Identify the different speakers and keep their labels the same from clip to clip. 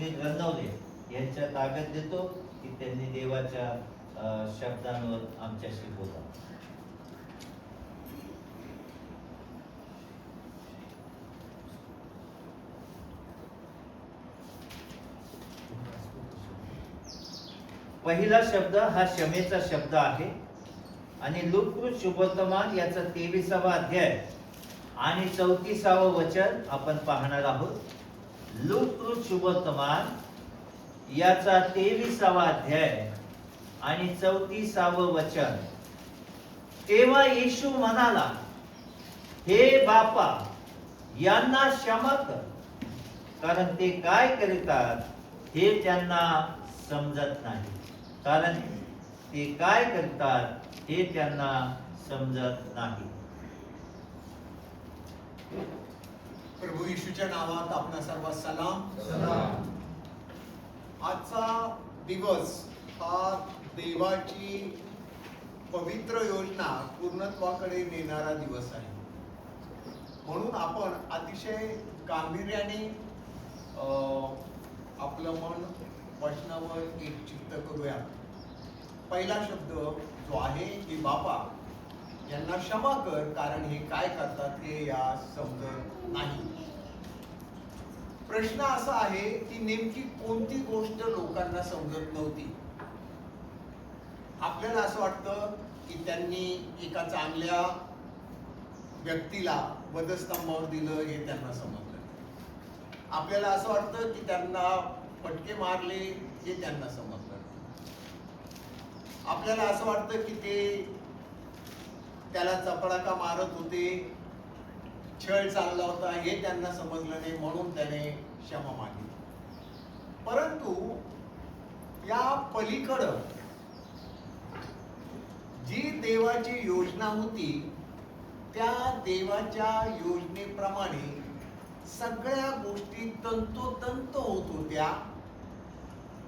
Speaker 1: सुनील रनवले यांच्या ताब्यात देतो की त्यांनी देवाच्या शब्दांवर आमच्याशी बोला. पहिला शब्द हा क्षमेचा शब्द आहे आणि लूककृत शुभवर्तमान याचा 23वा अध्याय आणि 34वे वचन आपण पाहणार आहोत. लूककृत शुभवर्तमान याचा 23वा अध्याय आणि 34वे वचन. तेव्हा येशू म्हणाला, हे बापा, यांना क्षमा कर, कारण ते काय करतात हे त्यांना समजत नाही. कारण ते काय करतात हे त्यांना समजत नाही.
Speaker 2: प्रभू येशूच्या नावात आपणा सर्व सलाम. आजचा दिवस हा देवाची पवित्र योजना पूर्णत्वाकडे नेणारा दिवस आहे. म्हणून आपण अतिशय गांभीर्याने आपलं मन वचनावर एक चित्त करूया. पहिला शब्द जो आहे की बापा, यांना क्षमा कर, कारण हे काय करतात हे या समजत नाही. प्रश्न असा आहे की नेमकी कोणती गोष्ट लोकांना समजत नव्हती. आपल्याला असं वाटतं की त्यांनी एका चांगल्या व्यक्तीला वधस्तंभावर दिलं हे त्यांना समजलं. आपल्याला असं वाटतं की त्यांना फटके मारले हे त्यांना समजलं. आपल्याला असं वाटतं की ते त्याला चपडाका मारत होते, छळ चालला होता हे त्यांना समजलं नाही, म्हणून त्याने क्षमा मागितली. परंतु या पलीकडं जी देवाची योजना होती त्या देवाच्या योजनेप्रमाणे सगळ्या गोष्टी तंतोतंत होत होत्या.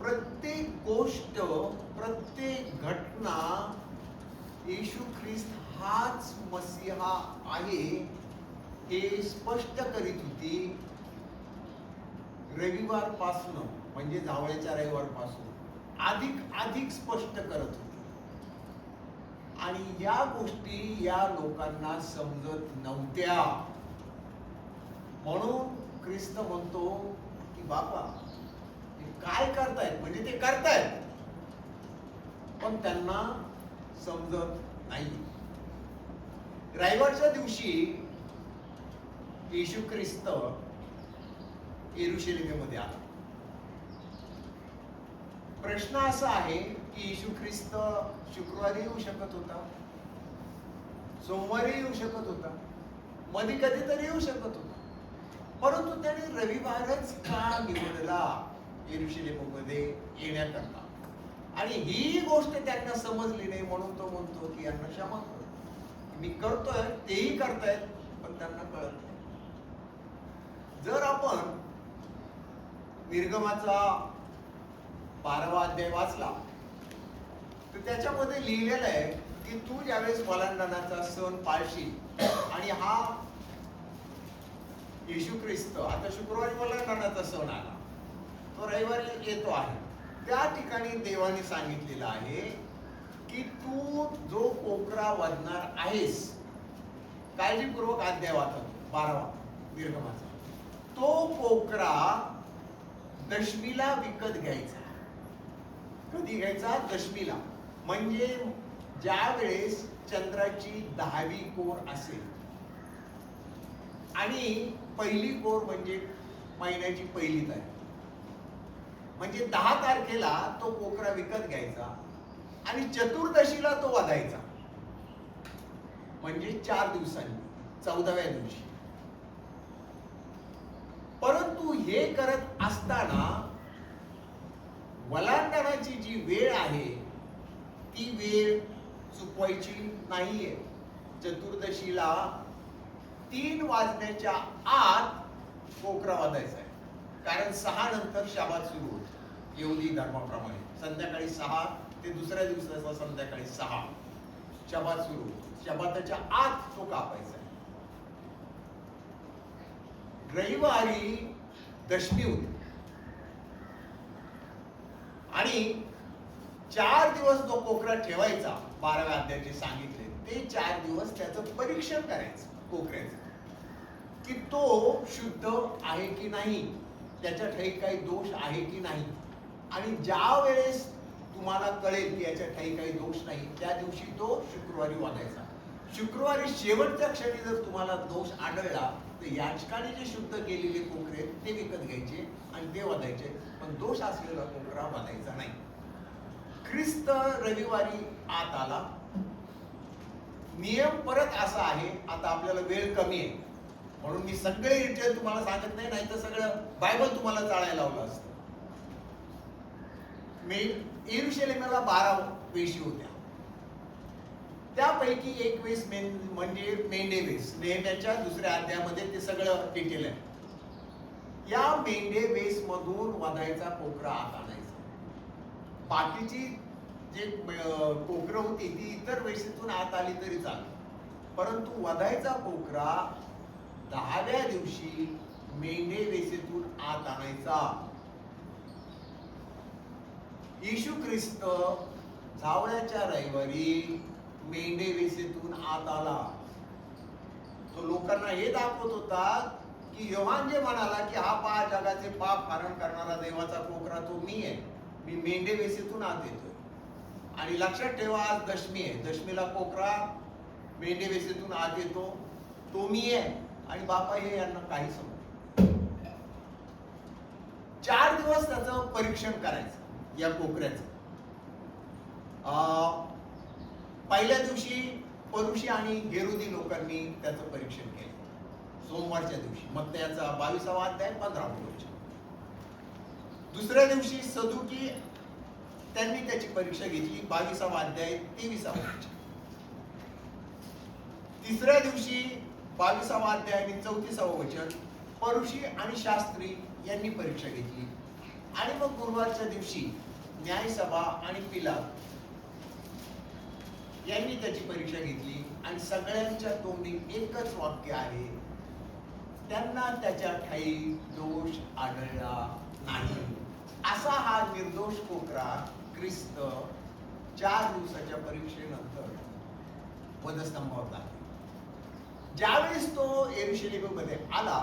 Speaker 2: प्रत्येक गोष्ट, प्रत्येक घटना येशू ख्रिस्त हाच मसीहा आहे हे स्पष्ट करीत होती. रविवारपासून म्हणजे जावळ्याच्या रविवारपासून अधिक स्पष्ट करत होती. आणि या गोष्टी या लोकांना समजत नव्हत्या. म्हणून ख्रिस्त म्हणतो की बापा, ते काय करतायत, म्हणजे ते करतायत पण त्यांना समजत नाही. रविवारच्या दिवशी येशू ख्रिस्त येरुशलेमेमध्ये आला. प्रश्न असा आहे की येशू ख्रिस्त शुक्रवारी येऊ शकत होता, सोमवारी येऊ शकत होता, मध्ये कधीतरी येऊ शकत होता, परंतु त्याने रविवारच का निवडला येरुशलेममध्ये येण्याकरता. आणि ही गोष्ट त्यांना समजली नाही, म्हणून तो म्हणतो की यांना क्षमा कर, मी करतोय तेही करतायत पण त्यांना कळत नाही. जर आपण निर्गमाचा 12वा अध्याय वाचला तर त्याच्यामध्ये लिहिलेलं आहे की तू ज्यावेळेस ओलांडणाचा सण पाळशील, आणि हा येशू ख्रिस्त आता शुक्रवारी ओलांडणाचा सण आला, तो रविवारी येतो आहे, त्या ठिकाणी देवाने सांगितलेलं आहे की तू जो कोकरा वधणार आहेस, काळजीपूर्वक अध्याय वाचा 12वा निर्गमाचा, तो कोकरा दशमीला विकत घ्यायचा. कधी घ्यायचा? दशमीला, म्हणजे ज्या वेळेस चंद्राची 10वी कोर असेल, आणि पहिली कोर म्हणजे महिन्याची पहिली तारीख, म्हणजे 10 तारखेला तो कोकरा विकत घ्यायचा आणि चतुर्दशीला तो वधायचा, म्हणजे 4 दिवसांनी 14व्या दिवशी. परंतु हे करत असताना वलांडणाची जी वेळ आहे ती वेळ चुकवायची नाहीये. चतुर्दशीला 3 वाजण्याच्या आत कोकरा वाजायचा आहे, कारण 6 नंतर शबात सुरू होते यहुदी धर्माप्रमाणे. संध्याकाळी 6 ते दुसऱ्या दिवसाचा संध्याकाळी 6 शबात सुरू होते. शबाताच्या आत तो कापायचा आहे. रविवारी दशमी होती, आणि 4 दिवस जो कोकरा ठेवायचा 12व्या अध्यायाचे सांगितले, ते 4 दिवस त्याचं परीक्षण करायचं कोकऱ्याचं, की तो शुद्ध आहे की नाही, त्याच्या ठाई काही दोष आहे की नाही. आणि ज्या वेळेस तुम्हाला कळेल की याच्या ठाई काही दोष नाही, त्या दिवशी तो शुक्रवारी वाढायचा. शुक्रवारी शेवटच्या क्षणी जर तुम्हाला दोष आढळला तर याचकाने जे शुद्ध केलेले कोकरे ते विकत घ्यायचे आणि ते वाधायचे, पण दोष असलेला कोकरा वाधायचा नाही. ख्रिस्त रविवारी आत आला. नियम परत असा आहे, आता आपल्याला वेळ कमी आहे म्हणून मी सगळे डिटेल तुम्हाला सांगत नाही, नाहीतर सगळं बायबल तुम्हाला चाळायला लावलं असतं. यरूशलेमाला 12 वेशी होत्या. त्यापैकी एक वेस म्हणजे मेंढे वेस. नेहम्याच्या 2ऱ्या अध्यायामध्ये ते सगळं डिटेल आहे. या मेंढे वेस मधून वधायचा कोकरा आत आणायचा. बाकीची जे कोकरं होती ती इतर वेशीतून आत आली तरी चालत, परंतु वधायचा कोकरा 10व्या दिवशी मेंढे वेशीतून आत आणायचा. येशू ख्रिस्त जावळ्याच्या रविवारी मेंढे वेशीतून आत आला. तो लोकांना हे दाखवत होता की योहान जे म्हणाला की हा पहा जगाचे पाप हरण करणारा देवाचा कोकरा तो मी आहे, मी मेंढे वेशीतून आत येतोय. आणि लक्षात ठेवा आज दशमी आहे, दशमीला कोकरा मेंढे वेशीतून आत येतो, तो मी आहे आणि बापा हे यांना काही समजत. 4 दिवस त्याचं परीक्षण करायचं या कोकऱ्याचं. पहिल्या दिवशी परुषी आणि गेरुदी लोकांनी त्याचं परीक्षण केलं सोमवारच्या दिवशी, मग त्याचा 22वा अध्याय 15वा वचन. दुसऱ्या दिवशी सदुकी त्यांनी त्याची परीक्षा घेतली, 22वा अध्याय 23वा वचन. तिसऱ्या दिवशी 22वा अध्याय आणि 34वा वचन परुषी आणि शास्त्री यांनी परीक्षा घेतली. आणि मग गुरुवारच्या दिवशी न्यायसभा आणि पिलात यांनी त्याची परीक्षा घेतली आणि सगळ्यांच्या तोंडी एकच वाक्य आहे, त्यांना त्याच्या ठाई दोष आढळला नाही. असा हा निर्दोष कोकरा ख्रिस्त 4 दिवसाच्या परीक्षेनंतर वधस्तंभावर टाकला. ज्यावेळेस तो यरूशलेममध्ये आला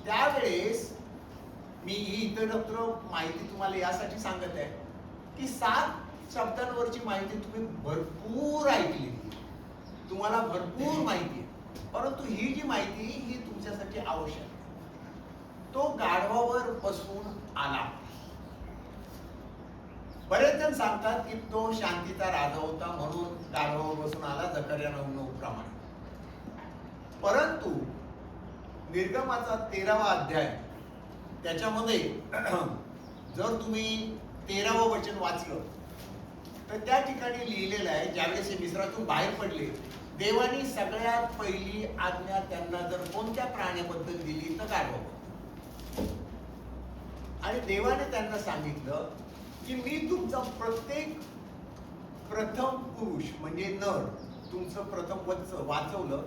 Speaker 2: त्यावेळेस मी ही इतरत्र माहिती तुम्हाला यासाठी सांगत आहे की 7 शब्दांवरची माहिती तुम्ही भरपूर ऐकली, तुम्हाला भरपूर माहिती आहे, परंतु ही जी माहिती ही तुमच्यासाठी आवश्यक आहे. तो गाढवावर बसून आला. बरेच जण सांगतात की तो शांतीचा राजा होता म्हणून गाढवावर बसून आला, जकर्या 9:9 प्रमाणे. परंतु निर्गमाचा 13वा अध्याय त्याच्यामध्ये जर तुम्ही 13वं वचन वाचलं तर त्या ठिकाणी लिहिलेलं आहे, ज्यावेळेस हे मिस्रातून बाहेर पडले देवाने सगळ्यात पहिली आज्ञा त्यांना जर कोणत्या प्राण्याबद्दल दिली तर गाढवा. आणि देवाने त्यांना सांगितलं की मी तुमचा प्रत्येक प्रथम पुरुष म्हणजे नर तुमचं प्रथम वत्स वाचवलं,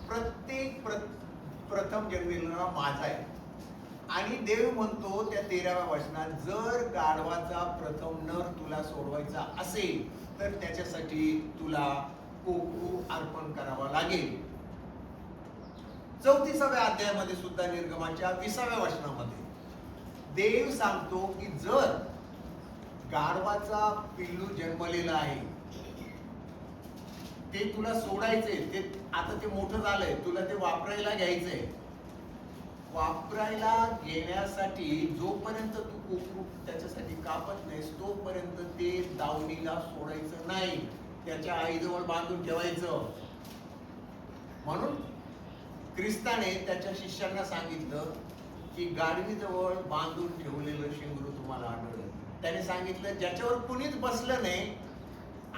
Speaker 2: प्रत्येक प्रथम जन्मलेला माझा आहे. आणि देव म्हणतो त्या 13व्या वचनात, जर गाढवाचा प्रथम नर तुला सोडवायचा असेल तर त्याच्यासाठी तुला कोकरू अर्पण करावा लागेल. 34व्या अध्यायामध्ये सुद्धा निर्गमाच्या 20व्या वचनामध्ये देव सांगतो की जर गाढवाचा पिल्लू जन्मलेला आहे ते तुला सोडायचे, ते आता ते मोठं झालंय, तुला ते वापरायला घ्यायचंय. वापरायला घेण्यासाठी जोपर्यंत तू कोकरू त्याच्यासाठी कापत नाहीस तोपर्यंत ते दावणीला सोडायचं नाही, त्याच्या आईजवळ बांधून ठेवायचं. म्हणून ख्रिस्ताने त्याच्या शिष्यांना सांगितलं की गाढवीजवळ बांधून ठेवलेलं शिंगरू तुम्हाला आढळलं. त्याने सांगितलं ज्याच्यावर कुणीच बसलं नाही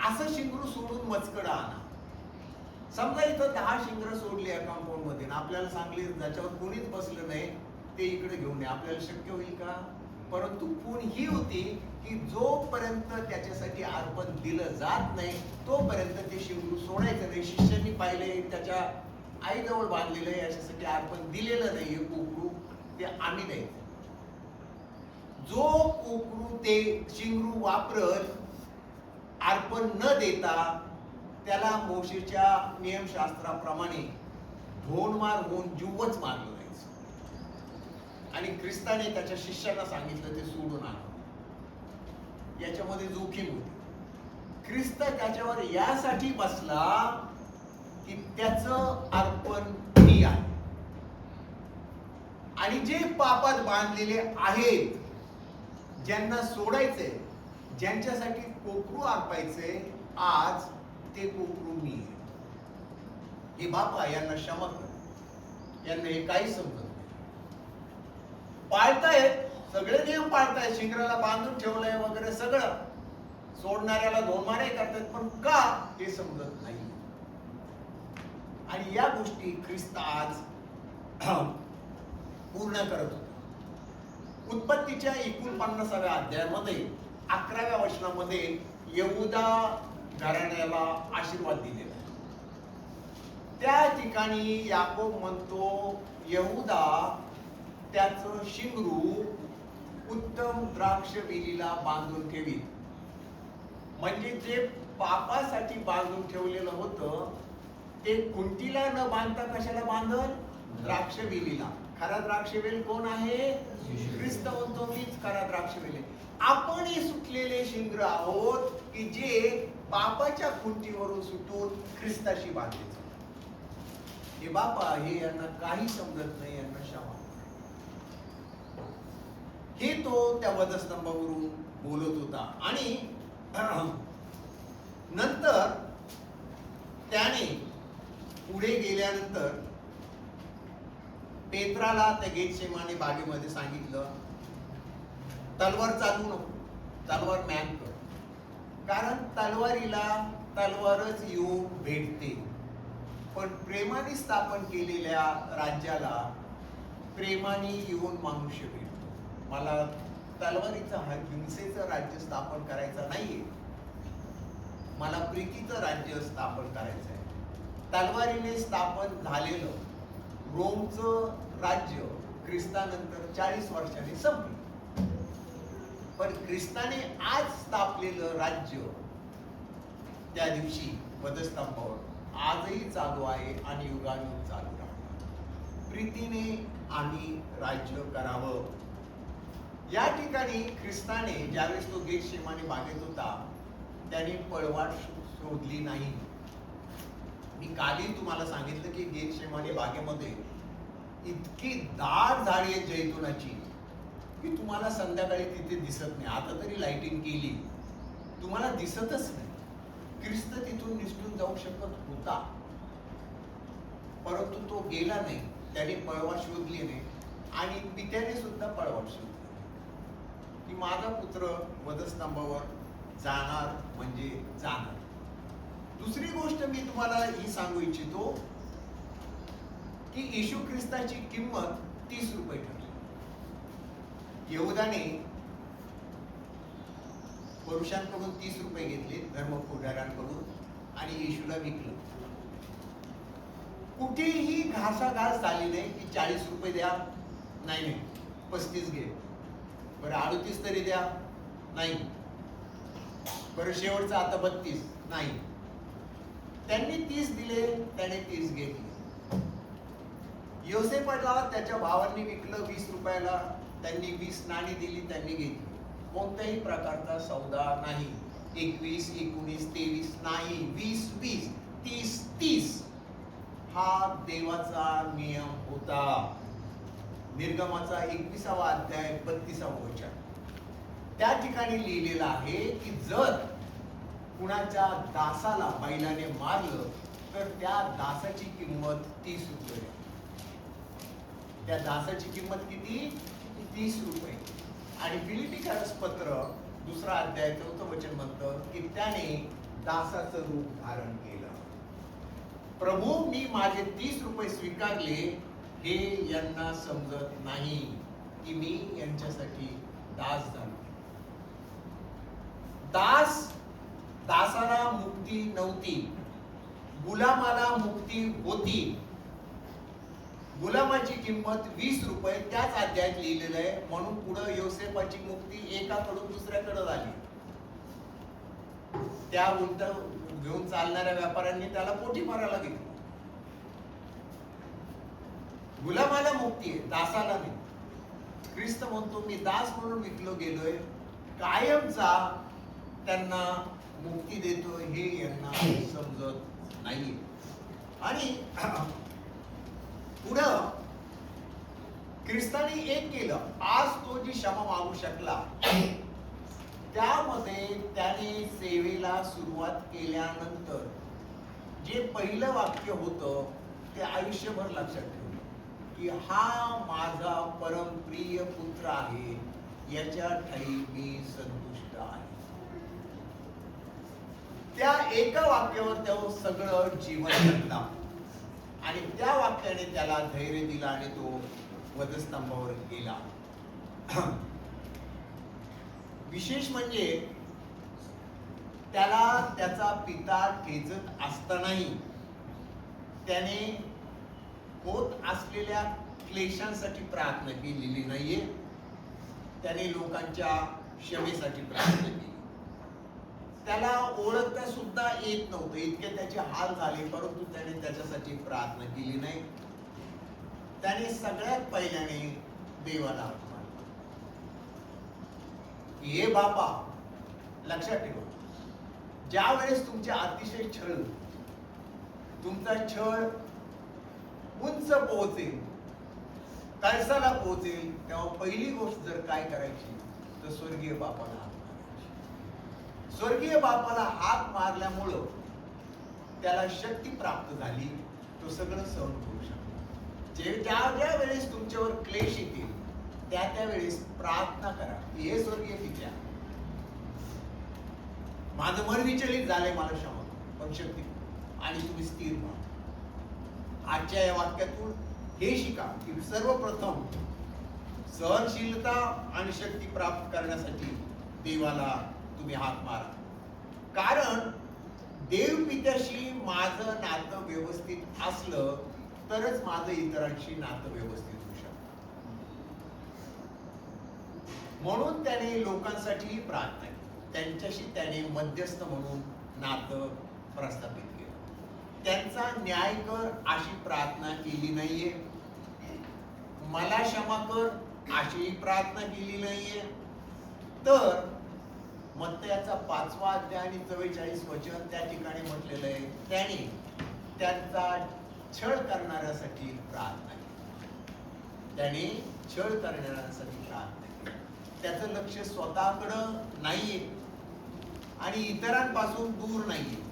Speaker 2: असं शिंगरू सोडून मचकडा आणा. समजा इथं 10 शिंगर सोडली आहे कंपाऊंड मध्ये, आपल्याला सांगले ज्याच्यावर कुणीच बसलं नाही ते इकडे घेऊन ये, आपल्याला शक्य होईल का? परंतु खूण ही होती की जोपर्यंत त्याच्यासाठी अर्पण दिलं जात नाही तोपर्यंत ते शिंगरू सोडायचं नाही. शिष्यांनी पाहिले त्याच्या आईजवळ बांधलेलं आहे, याच्यासाठी अर्पण दिलेलं नाही कोकरू, ते आम्ही द्यायचं. जो कोकरू ते शिंगरू वापरल अर्पण न देता त्याला मोशेच्या नियमशास्त्राप्रमाणे धोंडमार होऊन जीवच मारलं जायचं. आणि ख्रिस्ताने त्याच्या शिष्यांना सांगितलं ते सोडून आणा. याच्यामध्ये जोखीम होती. ख्रिस्त त्याच्यावर यासाठी बसला की त्याचं अर्पण मी आहे. आणि जे पापात बांधलेले आहेत, ज्यांना सोडायचे, ज्यांच्यासाठी कोकरू अर्पायचे, आज ते कोकरू मी आहे. हे बापा यांना क्षमा कर, यांना हे काही समजत नाही. पाळतायत, सगळे नियम पाळतायत, शिंगराला बांधून ठेवलंय वगैरे सगळं, सोडणाऱ्याला दोन मारे करतात, पण का हे समजत नाही. आणि या गोष्टी ख्रिस्त आज पूर्ण करत होता. उत्पत्तीच्या 49व्या अध्यायामध्ये 11व्या वचनामध्ये यहूदा घराण्याला आशीर्वाद दिलेला आहे. त्या ठिकाणी याकोब म्हणतो यहूदा त्याचं शिंगरू उत्तम द्राक्ष वेलीला बांधून ठेवी. म्हणजे जे पापासाठी बांधून ठेवलेलं होतं ते खुंटीला न बांधता कशाला बांधल? द्राक्ष वेलीला. खरा द्राक्षवेल कोण आहे? ख्रिस्त म्हणतो मीच खरा द्राक्षवेल. आपण हे सुटलेले शिंगर आहोत की जे पापाच्या खुंटीवरून सुटून ख्रिस्ताशी बांधले. हे बापा हे यांना काही समजत नाही, यांना क्षमा. हे तो त्या वधस्तंभावरून बोलत होता. आणि नंतर त्याने पुढे गेल्यानंतर पेत्राला त्या गेतसेमाने बागेमध्ये सांगितलं तलवार चालवू नको, तलवार मॅन कर. कारण तलवारीला तलवारच येऊन भेटते, पण प्रेमाने स्थापन केलेल्या राज्याला प्रेमाने येऊन मनुष्य भेटतो. मला तलवारीचं हिंसेचं राज्य स्थापन करायचं नाहीये, मला प्रीतीचं राज्य स्थापन करायचं आहे. तलवारीने स्थापन झालेलं रोमचं राज्य ख्रिस्तानंतर 40 वर्षांनी संपलं. पण ख्रिस्ताने आज स्थापलेलं राज्य त्या दिवशी वधस्तंभावर आजही चालू आहे आणि युगानुयुग चालू राहणार. प्रीतीने आम्ही राज्य करावं. या ठिकाणी ख्रिस्ताने ज्यावेळेस तो गेतसेमाने बागेत होता त्याने पळवाट शोधली नाही. मी कालही तुम्हाला सांगितलं की गेतसेमाने बागेमध्ये इतकी दाट झाडी आहे जैतुनाची की तुम्हाला संध्याकाळी तिथे दिसत नाही. आता तरी लाइटिंग केली, तुम्हाला दिसतच नाही. ख्रिस्त तिथून निसटून जाऊ शकत होता, परंतु तो गेला नाही. त्याने पळवाट शोधली नाही आणि पित्याने सुद्धा पळवाट शोधली की माझा पुत्र वधस्तंभावर जाणार म्हणजे जाणार. दुसरी गोष्ट मी तुम्हाला ही सांगू इच्छितो की येशू ख्रिस्ताची किंमत 30 रुपये ठरली. यहूदाने पुरुषांकडून 30 रुपये घेतले धर्मपुढाऱ्यांकडून आणि येशूला विकलं. कुठेही घासाघास झाली नाही की 40 रुपये द्या, नाही 35 घे, बरं 38 तरी द्या, नाही, बरं शेवटचा आता 32, नाही. त्यांनी 30 दिले, त्याने 30 घेतले. योसेफला त्याच्या भावांनी विकलं 20 रुपयाला, त्यांनी 20 नाणी दिली, त्यांनी घेतली. कोणत्याही प्रकारचा सौदा नाही. 21, 19, 23 नाही, 20, 20, 30, 30 हा देवाचा नियम होता. निर्गमाचा 21वा अध्याय 32वा वचन त्या ठिकाणी लिहिलेलं आहे की जर कुणाच्या दासाला बैलाने मारलं तर त्या दासाची किंमत 30 रुपये. त्या दासाची किंमत किती? 30 रुपये. आणि फिलिपिकन्स पत्र 2रा अध्याय 4थं वचन म्हणतं की त्याने दासाचं रूप धारण केलं. प्रभू मी माझे 30 रुपये स्वीकारले हे यांना समजत नाही की मी यांच्यासाठी दास झालो. दासाला मुक्ती नव्हती, गुलामाला मुक्ती होती. गुलामाची किंमत 20 रुपये त्याच अध्यायात लिहिलेलं आहे. म्हणून पुढे योसेफाची मुक्ती एकाकडून दुसऱ्याकडे झाली. त्या उलट घेऊन चालणाऱ्या व्यापाऱ्यांनी त्याला पोटीमाराला घेतलं. गुलामाला मुक्ती आहे, दासाला नाही. ख्रिस्त म्हणतो मी दास म्हणून विकलो गेलोय, कायमचा त्यांना मुक्ती देतोय हे यांना समजत नाही. आणि पुढं ख्रिस्ताने एक केलं. आज तो जी क्षमा मागू शकला त्यामध्ये त्याने सेवेला सुरुवात केल्यानंतर जे पहिलं वाक्य होतं ते आयुष्यभर लक्षात ठेवलं की हा माझा परमप्रिय पुत्र आहे, याच्या ठायी मी संतुष्ट आहे. त्या एका वाक्यावर तो सगळं जीवन जगला आणि त्या वाक्याने त्याला धैर्य दिला आणि तो वधस्तंभावर गेला. विशेष म्हणजे त्याला त्याचा पिता ठेचत असतानाही त्याने होत असलेल्या क्लेशांसाठी प्रार्थना केलेली नाहीये. त्याने लोकांच्या क्षमेसाठी प्रार्थना केली. त्याला ओळखता सुद्धा येत नव्हतं, इतके त्याचे हाल झाले, परंतु त्याने त्याच्यासाठी प्रार्थना केली नाही. त्याने सगळ्यात पहिल्याने देवाला हाक मारला. हे बापा, लक्षात ठेवा, ज्या वेळेस तुमच्या अतिशय छळ, तुमचा छळ उंच पोहोचेल, कळसाला पोहोचेल, तेव्हा पहिली गोष्ट जर काय करायची तर स्वर्गीय बापाला हाक मारायची. स्वर्गीय बापाला हाक मारल्यामुळं त्याला शक्ती प्राप्त झाली, तो सगळं सहन करू शकतो. ज्या वेळेस तुमच्यावर क्लेश येतील त्या वेळेस प्रार्थना करा, हे स्वर्गीय पित्या, माझं मन विचलित झालंय, मला क्षमा पण शक्ती, आणि तुम्ही स्थिर व्हा. आजच्या या वाक्यातून हे शिका की सर्वप्रथम सहनशीलता आणि शक्ती प्राप्त करण्यासाठी देवाला तुम्ही हाक मारा. कारण देव पित्याशी माझं नातं व्यवस्थित असलं तरच माझं इतरांशी नातं व्यवस्थित होऊ शकतं. म्हणून त्याने लोकांसाठी प्रार्थना केली, त्यांच्याशी त्याने मध्यस्थ म्हणून नातं प्रस्थापित केलं. त्यांचा न्याय कर अशी प्रार्थना केली नाहीये, मला क्षमा कर अशी प्रार्थना केली नाहीये, तर मत्तयाचा 5वा अध्याय आणि 44 वचन त्या ठिकाणी म्हटलेलं आहे, त्याने त्यांचा छळ करणाऱ्यासाठी प्रार्थना केली. त्याने छळ करणाऱ्यासाठी प्रार्थना केली. त्याचं लक्ष स्वतःकडं नाहीये आणि इतरांपासून दूर नाहीये.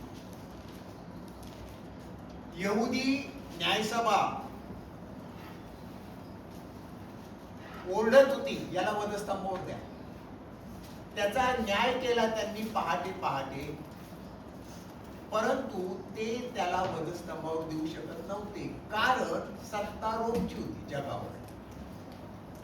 Speaker 2: यहुदी न्यायसभा ओरडत होती, याला वधस्तंभावर द्या. त्याचा न्याय केला त्यांनी पहाटे पहाटे, परंतु ते त्याला वधस्तंभावर देऊ शकत नव्हते, कारण सत्ता रोमची होती जगावर.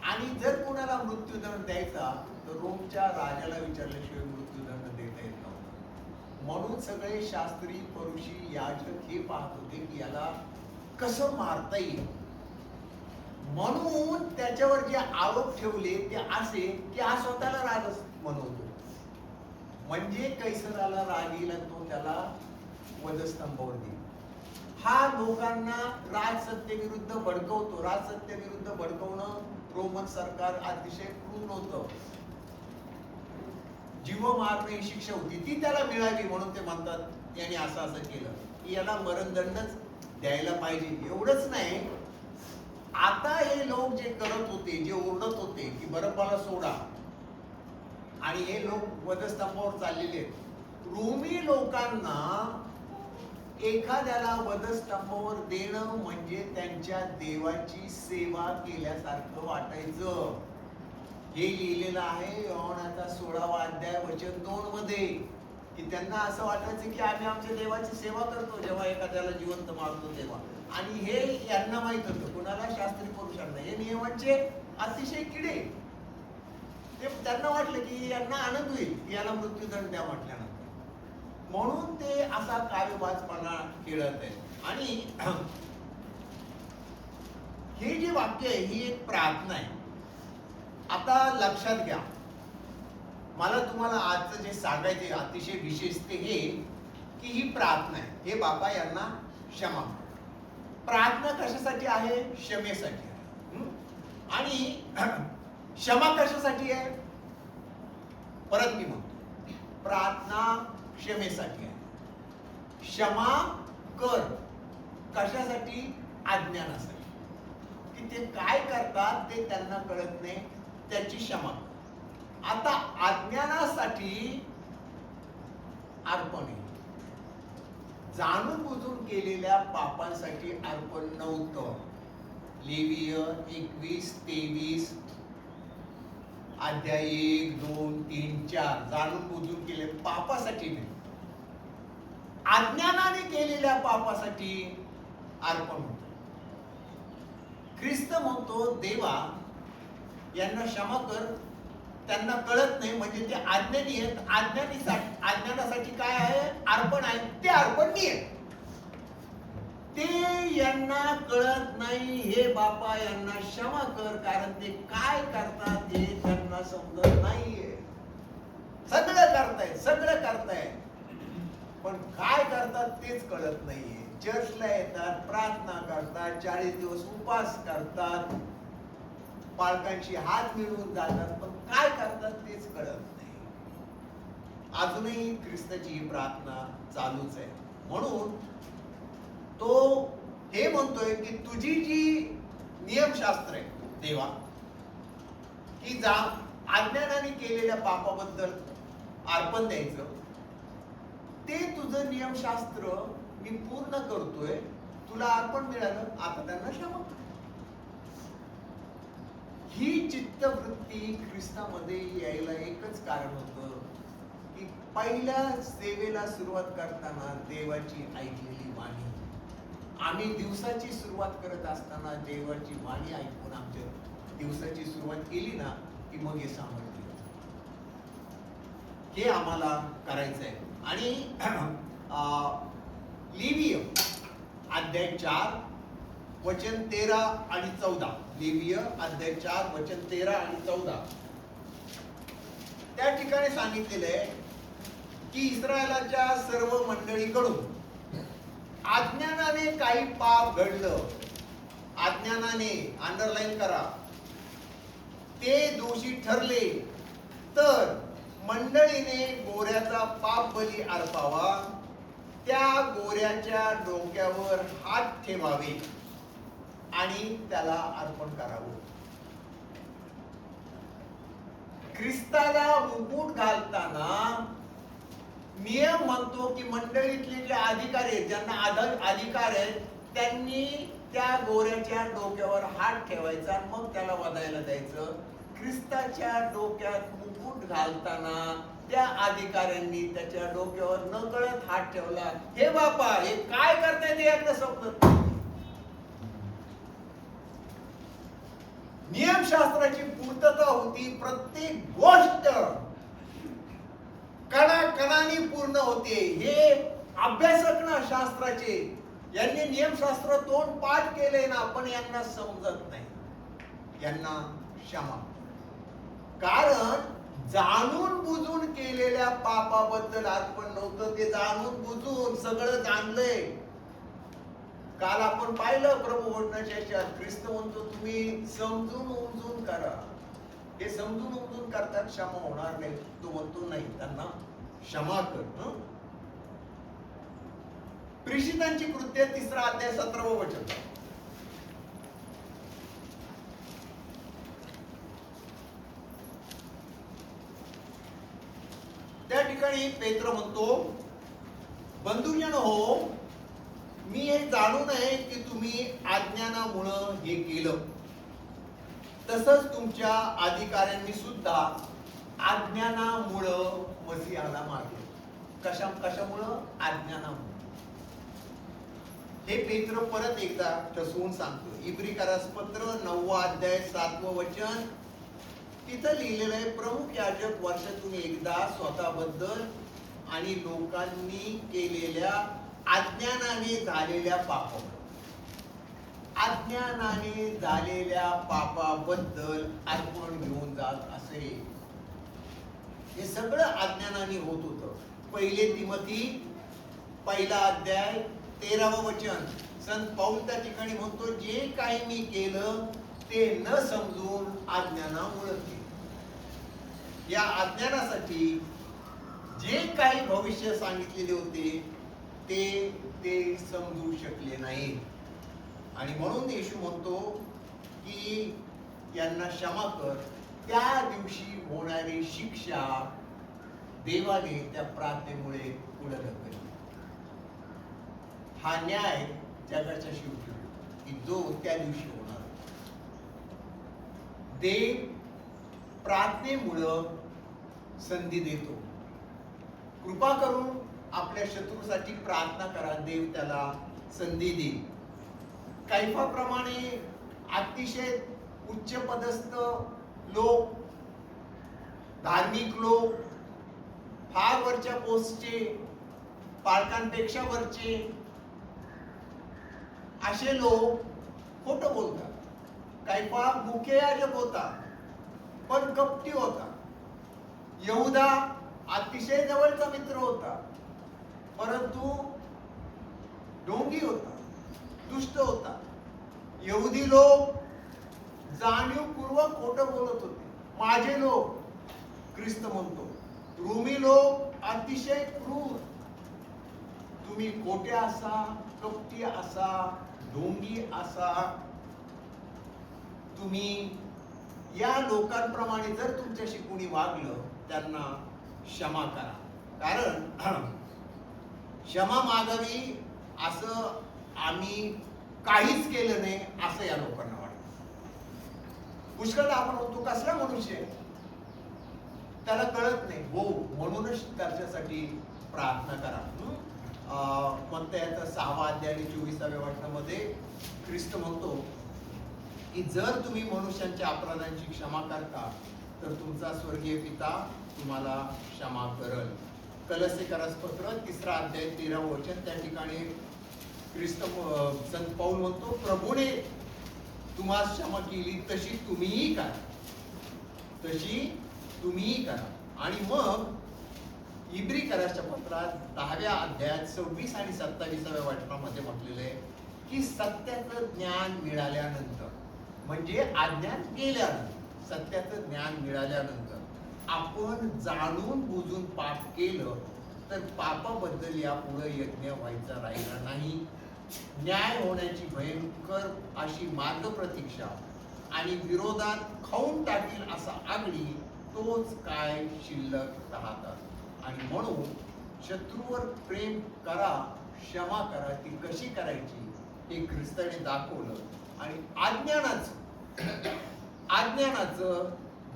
Speaker 2: आणि जर कोणाला मृत्यूदंड द्यायचा तर रोमच्या राजाला विचारल्याशिवाय मृत्यूदंड देता येत नव्हता. म्हणून सगळे शास्त्री, फरीसी, याजक हे पाहत होते की याला कसं मारता येईल. म्हणून त्याच्यावर जे आरोप ठेवले ते असे की हा स्वतःला राज म्हणवतो, म्हणजे कैसराला राग येईल आणि तो त्याला वधस्तंभावर देईल. हा लोकांना राजसत्तेविरुद्ध भडकवतो. राजसत्तेविरुद्ध भडकवणं रोमन सरकार अतिशय क्रूर होतं. जीव मारणं ही शिक्षा होती, ती त्याला मिळाली. म्हणून ते म्हणतात याने असं केलं की याला मरणदंडच द्यायला पाहिजे. एवढंच नाही, आता हे लोक जे करत होते, जे ओरडत होते की बरब्बाला सोडा, आणि हे लोक वधस्तंभावर चाललेले आहेत. रोमी लोकांना एखाद्याला वधस्तंभावर देणं म्हणजे त्यांच्या देवाची सेवा केल्यासारखं वाटायचं. हे लिहिलेलं आहे योहानाचा 16वा अध्याय वचन 2 मध्ये, की त्यांना असं वाटायचं की आम्ही आमच्या देवाची सेवा करतो जेव्हा एखाद्याला जिवंत मारतो तेव्हा. आणि हे यांना माहित होतं, कुणाला? शास्त्री पुरुषांना. हे नियमांचे अतिशय किडे. ते त्यांना वाटलं की यांना आनंद होईल याला मृत्यूदंड द्या म्हटल्यानंतर, म्हणून ते असा काळबाजपणा खेळत आहे. आणि हे जे वाक्य आहे ही एक प्रार्थना आहे. आता लक्षात घ्या, मला तुम्हाला आजचं जे सांगायचे अतिशय विशेष ते हे की ही प्रार्थना आहे. हे बाबा यांना क्षमा कर. प्रार्थना कशासाठी आहे? क्षमेसाठी आहे. आणि क्षमा कशासाठी आहे? परत मी म्हणतो, प्रार्थना क्षमेसाठी आहे. क्षमा कर कशासाठी? अज्ञानासाठी. की ते काय करतात ते त्यांना कळत नाही, त्याची क्षमा कर. आता अज्ञानासाठी अर्पण आहे. जाणून बुजून केलेल्या पापांसाठी अर्पण नव्हतं. लेवीय 21-23 अध्याय 1, 2, 3, 4 जाणून बुजून केले पापासाठी नाही, अज्ञानाने केलेल्या पापासाठी अर्पण होतं. ख्रिस्त म्हणतो देवा यांना क्षमा कर, त्यांना कळत नाही म्हणजे ते अज्ञानी आहेत. अज्ञानासाठी काय आहे? अर्पण आहे. ते अर्पण नाही आहे, ते यांना कळत नाही. हे बापा यांना क्षमा कर, कारण ते काय करतात हे त्यांना समजत नाहीये. सगळं करतायत पण काय करतात तेच कळत नाहीये. चर्चला येतात, प्रार्थना करतात, 40 दिवस उपवास करतात, पालकांशी हात मिळवून जातात, पण काय करतात तेच कळत नाही. अजूनही ख्रिस्ताची ही प्रार्थना चालूच आहे. म्हणून तो हे म्हणतोय की तुझी जी नियमशास्त्र आहे देवा, की जा अज्ञानाने केलेल्या पापाबद्दल अर्पण द्यायचं, ते तुझं नियमशास्त्र मी पूर्ण करतोय, तुला अर्पण मिळालं, आता त्यांना क्षमा कर. ही चित्तवृत्ती ख्रिस्तामध्ये यायला एकच कारण होतं की पहिल्या सेवेला सुरुवात करताना देवाची ऐकलेली वाणी. आम्ही दिवसाची सुरुवात करत असताना देवाची वाणी ऐकून आमच्या दिवसाची सुरुवात केली ना की मग हे सामर्थ्य हे आम्हाला करायचं आहे. आणि लेवीय अध्याय 4 वचन 13 आणि 14, लेवीय अध्याय 4 वचन 13 आणि 14 त्या ठिकाणी सांगितलेलं आहे की इस्रायलाच्या सर्व मंडळीकडून अज्ञानाने काही पाप घडलं, अज्ञानाने अंडरलाईन करा, ते दोषी ठरले तर मंडळीने गोऱ्याचा पाप बली अर्पावा, त्या गोऱ्याच्या डोक्यावर हात ठेवावे आणि त्याला अर्पण करावं. ख्रिस्ताला मुकुट घालताना नियम म्हणतो की मंडळीतले जे अधिकारी आहेत, ज्यांना अधिकार आहेत, त्यांनी त्या गोऱ्याच्या डोक्यावर हात ठेवायचा, मग त्याला वधायला द्यायचं. ख्रिस्ताच्या डोक्यात मुकुट घालताना त्या अधिकाऱ्यांनी त्याच्या डोक्यावर नकळत हात ठेवला. हे बापा, हे काय करताय ते यांना समजत नाही. नियमशास्त्राची पूर्तता होती, प्रत्येक गोष्ट कणाकणाने पूर्ण होते. हे अभ्यासक ना शास्त्राचे, यांनी नियमशास्त्र तोंड पाठ केले ना, पण यांना समजत नाही. यांना क्षमा, कारण जाणून बुजून केलेल्या पापाबद्दल अर्पण नव्हतं. ते जाणून बुजून सगळं जाणलंय. काल आपण पाहिलं प्रभू ओढण्याच्या ख्रिस्त म्हणतो तुम्ही समजून उमजून करा. हे समजून उमजून करतात, क्षमा होणार नाही. तो म्हणतो नाही, त्यांना क्षमा कर. प्रेषितांची कृत्य 3 अध्याय 17 वचन. त्या ठिकाणी पेत्र म्हणतो, बंधुजन हो, मी हे जाणून आहे की तुम्ही अज्ञानामुळं हे केलं, तसंच तुमच्या अधिकाऱ्यांनी सुद्धा अज्ञानामुळं मसीहाला मारले. कशामुळं? अज्ञानामुळं. हे पेत्र परत एकदा ठसवून सांगतो. इब्रिकरास पत्र 9 अध्याय 7 वचन. तिथं लिहिलेलं आहे, प्रमुख याजक वर्षातून एकदा स्वतःबद्दल आणि लोकांनी केलेल्या अज्ञानाने झालेल्या पापाबद्दल. अज्ञानाने झालेल्या पापाबद्दल अर्पण घेऊन जात असे. हे सगळं अज्ञानाने होत होतं. पहिले तिमोथी 1 अध्याय 13व वचन संत पाऊल त्या ठिकाणी म्हणतो, जे काही मी केलं ते न समजून अज्ञानामुळे केलं. या अज्ञानासाठी जे काही भविष्य सांगितलेले होते ते समजू शकले नाही. आणि म्हणून येशू म्हणतो की यांना क्षमा कर. त्या दिवशी होणारी शिक्षा देवाने त्या प्रार्थनेमुळे पुढे ढकलली. हा न्याय जगाच्या शेवटी की जो त्या दिवशी होणार. देव प्रार्थनेमुळं संधी देतो. कृपा करून आपल्या शत्रूसाठी प्रार्थना करा, देव त्याला संधी देईल. कैफाप्रमाणे अतिशय उच्च पदस्थ लोक, धार्मिक लोक, फार वरच्या पोस्टचे, पालकांपेक्षा वरचे असे लोक खोटं बोलतात. कैफा मुख्य याजक होता पण कपटी होता. यहुदा अतिशय जवळचा मित्र होता परंतु ढोंगी होता, दुष्ट होता. यहुदी लोक जाणीवपूर्वक खोटं बोलत होते. माझे लोक ख्रिस्त म्हणतो. रोमी लोक अतिशय क्रूर. तुम्ही खोटे असा, कपटी असा, ढोंगी असा, तुम्ही या लोकांप्रमाणे जर तुमच्याशी कोणी वागलं त्यांना क्षमा करा. कारण क्षमा मागावी असं आम्ही काहीच केलं नाही असं या लोकांना वाटतं. पुष्कळ आपण म्हणतो कसला मनुष्य आहे, त्याला कळत नाही. हो, म्हणूनच त्याच्यासाठी प्रार्थना करा. म्हणता येतं 6 अध्याय 24व्या वचनामध्ये ख्रिस्त म्हणतो की जर तुम्ही मनुष्यांच्या अपराधांची क्षमा करता तर तुमचा स्वर्गीय पिता तुम्हाला क्षमा करल. कलसीकरास पत्र 3 अध्याय 13व वचन त्या ठिकाणी ख्रिस्त संत पाऊल म्हणतो, प्रभूने तुम्हाला क्षमा केली तशी तुम्हीही करा, तशी तुम्हीही करा. आणि मग इब्रिकराच्या पत्रात 10व्या अध्यायात 26 आणि 27व्या वचनामध्ये म्हटलेलं आहे की सत्याचं ज्ञान मिळाल्यानंतर, म्हणजे अज्ञान गेल्यानंतर, सत्याचं ज्ञान मिळाल्यानंतर आपण जाणून बुजून पाप केलं तर पापाबद्दल यापुढे यज्ञ व्हायचा राहिला नाही. न्याय होण्याची भयंकर अशी मार्ग प्रतीक्षा आणि विरोधात खाऊन टाकील असा आगडी तोच काय शिल्लक राहतात. आणि म्हणून शत्रूवर प्रेम करा, क्षमा करा. ती कशी करायची हे ख्रिस्ताने दाखवलं. आणि अज्ञानाचं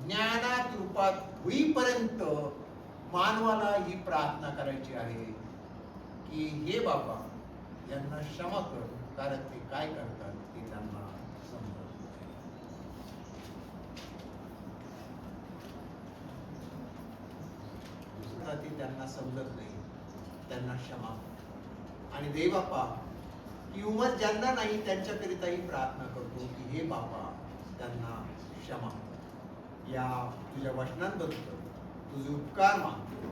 Speaker 2: ज्ञानात रूपात होईपर्यंत मानवाला ही प्रार्थना करायची आहे की हे बाबा यांना क्षमा कर, कारण ते काय करतात ते त्यांना समजत नाही. त्यांना समजत नाही, त्यांना क्षमा. आणि देव बापा ही उमर ज्यांना नाही त्यांच्याकरिताही प्रार्थना करतो की हे बापा त्यांना क्षमा. या तुझ्या वचनांबद्दल तुझे उपकार मागतो.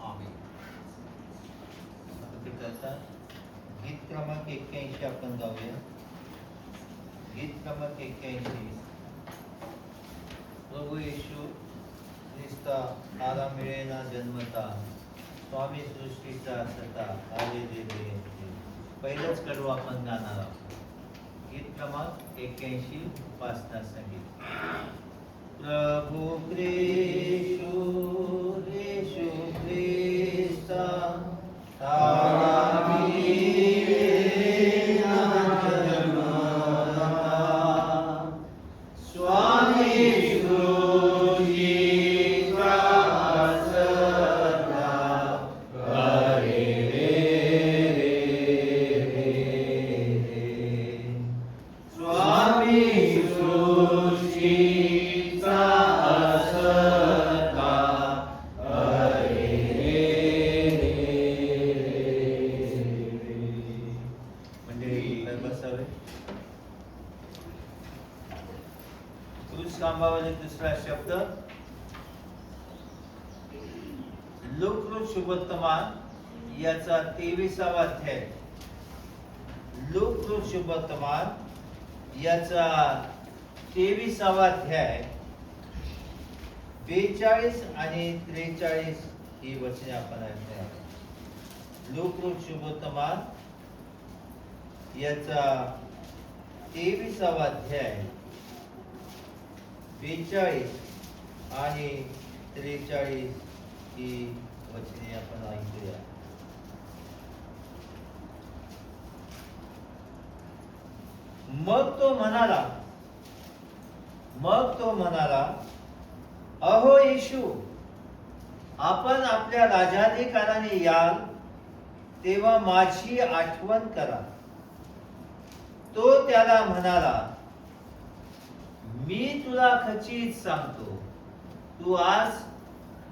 Speaker 2: आमेन.
Speaker 1: गीत क्रमांक 81 आपण गाऊया. गीत क्रमांक 81. प्रभू येशू ख्रिस्ता आला मिळेना जन्मता, स्वामी सृष्टीचा सता आले दे. पहिलंच कडू आपण गाणार आहोत. गीत क्रमांक 81 उपासना संगीत. प्रभू ख्रिस्ता आला मिळेना जन्मता, स्वामी सृष्टीचा दुसरा शब्द लूक शुभवर्तमान याचा 23वा अध्याय, लूक शुभवर्तमान याचा 23वा अध्याय 42 आणि 43 ही वचने आपण ऐकणार. लूक शुभवर्तमान याचा 23वा अध्याय 42 आणि 43 ही वचने आपण ऐकूया. मग तो म्हणाला, अहो येशू, आपण आपल्या राजाधिकाराने याल तेव्हा माझी आठवण करा. तो त्याला म्हणाला, मी तुला खचित सांगतो, तू आज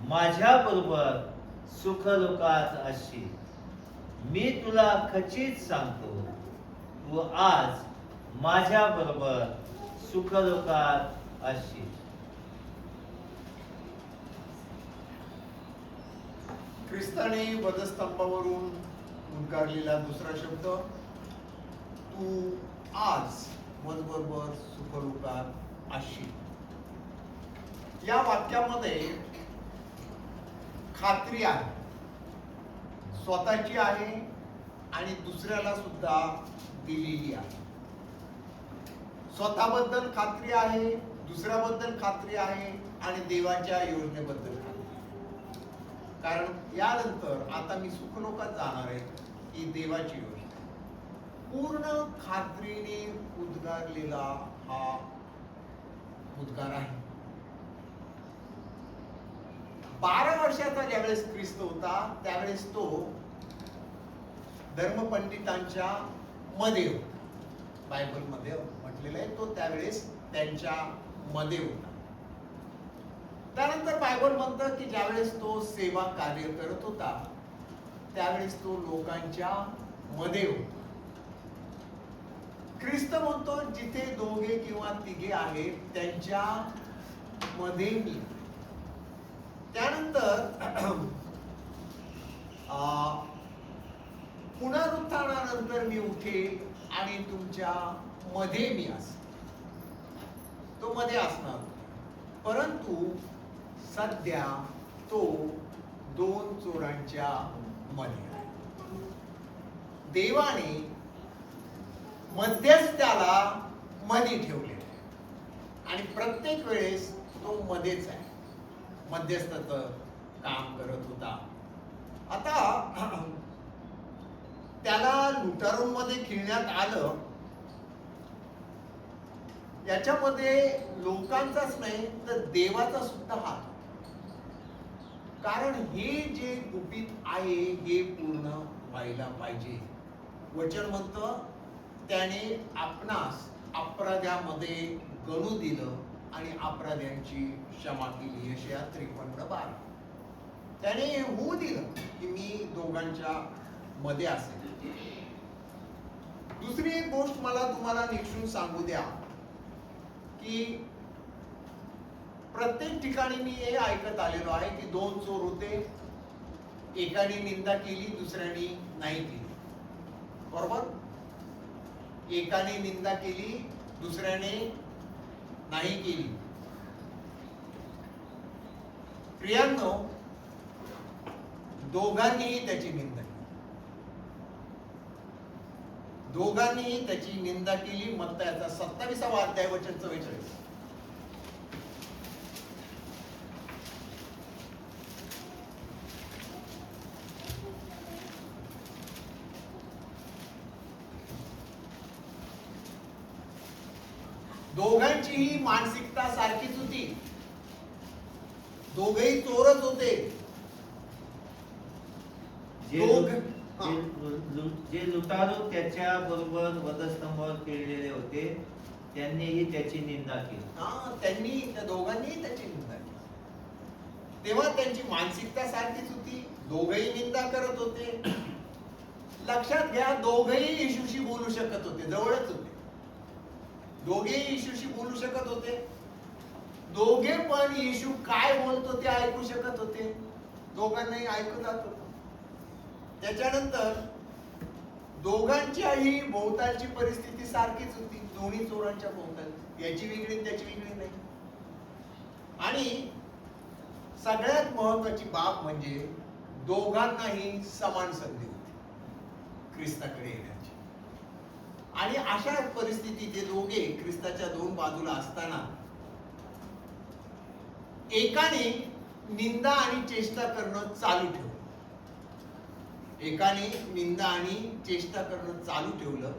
Speaker 1: माझ्या बरोबर सुखलोकात असशील. मी तुला खचित सांगतो, तू आज माझ्या बरोबर सुखलोकात असशील.
Speaker 2: ख्रिस्ताने वधस्तंभावरून उद्गारलेला दुसरा शब्द, तू आज माझ्याबरोबर सुखलोकात असशील. या वाक्यामध्ये खात्री आहे, स्वतःची आहे आणि दुसऱ्याला सुद्धा दिलेली आहे. स्वतःबद्दल खात्री आहे, दुसऱ्याबद्दल खात्री आहे आणि देवाच्या योजनेबद्दल खात्री आहे. कारण यानंतर आता मी सुखलोकात जाणार आहे ही देवाची योजना. पूर्ण खात्रीने उद्गारलेला हा उद्गार आहे. 12 वर्षाचा ज्यावेळेस ख्रिस्त होता त्यावेळेस तो धर्मपंडितांच्या मध्ये होता. बायबल मध्ये म्हटलेलं आहे तो त्यावेळेस त्यांच्या मध्ये होता. त्यानंतर बायबल म्हणतं की ज्यावेळेस तो सेवा कार्य करत होता त्यावेळेस तो लोकांच्या मध्ये होता. ख्रिस्त म्हणतो, जिथे 2 किंवा 3 आहेत त्यांच्या मध्ये मी. त्यानंतर पुनरुत्थानानंतर मी उठेल आणि तुमच्या मध्ये मी असेल. तो मध्ये असणार, परंतु सध्या तो 2 चोरांच्या मध्ये आहे. देवाने मध्यस्थाला मध्ये ठेवले आणि प्रत्येक वेळेस तो मध्येच आहे, मध्यस्थाचं काम करत होता. आता त्याला लुटारूंमध्ये खिळण्यात आलं. याच्यामध्ये लोकांचाच नाही तर देवाचा सुद्धा हात. कारण हे जे गुपित आहे हे पूर्ण व्हायला पाहिजे. वचन म्हणतं, त्याने आपणास अपराध्यामध्ये गणू दिलं आणि अपराध्यांची क्षमा केली. यशया 53:12. त्याने होऊ दिलं की मी दोघांच्या मध्ये असेल. दुसरी एक गोष्ट मला तुम्हाला निक्षून सांगू द्या की प्रत्येक ठिकाणी मी हे ऐकत आलेलो आहे की 2 चोर होते, एकाने निंदा केली दुसऱ्याने नाही केली. बरोबर? एकाने निंदा केली दुसऱ्याने नाही केली. प्रियांनो, दोघांनीही त्याची निंदा केली. दोघांनीही त्याची निंदा केली. मत्तायाचा 27वा अध्याय वचन 44. दोघांचीही मानसिकता सारखीच होती. दोघेही चोरच होते.
Speaker 1: जे लुटारू त्याच्या बरोबर वधस्तंभावर खेळलेले होते त्यांनीही त्याची निंदा केली.
Speaker 2: त्या दोघांनीही त्याची निंदा केली. तेव्हा त्यांची मानसिकता सारखीच होती. दोघेही निंदा करत होते. लक्षात घ्या, दोघेही येशूशी बोलू शकत होते, जवळच होते. दोघेही येशूशी बोलू शकत होते. दोघे पण येशू काय बोलतो ते ऐकू शकत होते. दोघांनाही ऐकू जात होतं. त्याच्यानंतर दोघांच्याही भोवतालची परिस्थिती सारखीच होती. दोन्ही चोरांच्या भोवताल, याची वेगळी त्याची वेगळी नाही. आणि सगळ्यात महत्वाची बाब म्हणजे दोघांनाही समान संधी होती ख्रिस्ताकडे येण्याची. आणि अशा परिस्थितीत ते दोघे ख्रिस्ताच्या दोन बाजूला असताना एकाने निंदा आणि चेष्टा करणं चालू ठेवलं. एकाने निंदा आणि चेष्टा करणं चालू ठेवलं.